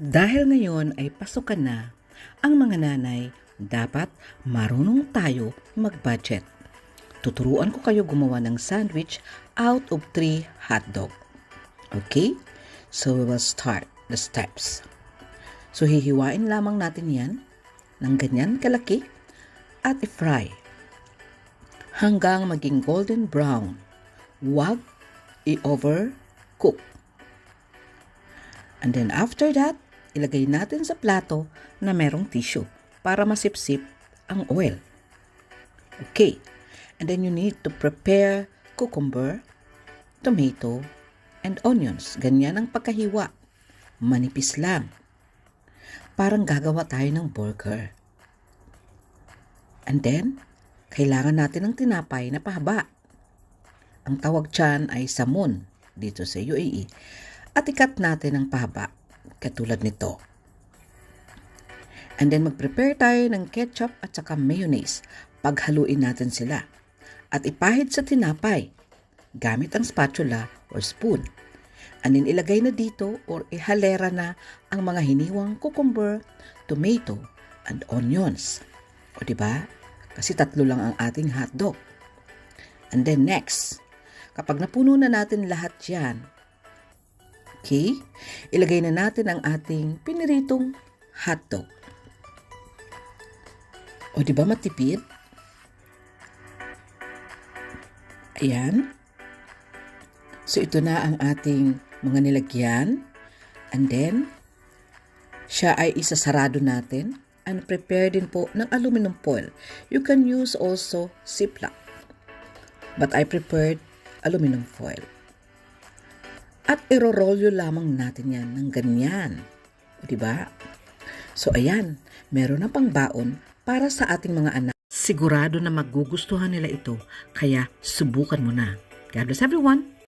Dahil ngayon ay pasukan na, ang mga nanay dapat marunong tayo mag-budget. Tuturuan ko kayo gumawa ng sandwich out of 3 hotdog. Okay? So we will start the steps. So hihiwain lamang natin yan ng ganyan kalaki at i-fry hanggang maging golden brown. Huwag i-overcook. And then after that, ilagay natin sa plato na merong tissue para masipsip ang oil. Okay. And then you need to prepare cucumber, tomato, and onions. Ganyan ang pagkahiwa. Manipis lang. Parang gagawa tayo ng burger. And then, kailangan natin ng tinapay na pahaba. Ang tawag dyan ay samon dito sa UAE. At ikat natin ang pahaba, katulad nito. And then mag-prepare tayo ng ketchup at saka mayonnaise. Paghaluin natin sila. At ipahid sa tinapay gamit ang spatula or spoon. And then ilagay na dito or ihalera na ang mga hiniwang cucumber, tomato, and onions. O diba? Kasi 3 lang ang ating hotdog. And then next, kapag napuno na natin lahat yan, okay, ilagay na natin ang ating piniritong hotdog. O diba matipid? Ayan. So ito na ang ating mga nilagyan. And then, siya ay isasarado natin. And prepare din po ng aluminum foil. You can use also Ziploc. But I prepared aluminum foil. At iro-rolyo lamang natin yan ng ganyan. O diba? So ayan, meron na pang baon para sa ating mga anak. Sigurado na magugustuhan nila ito, kaya subukan mo na. God bless everyone!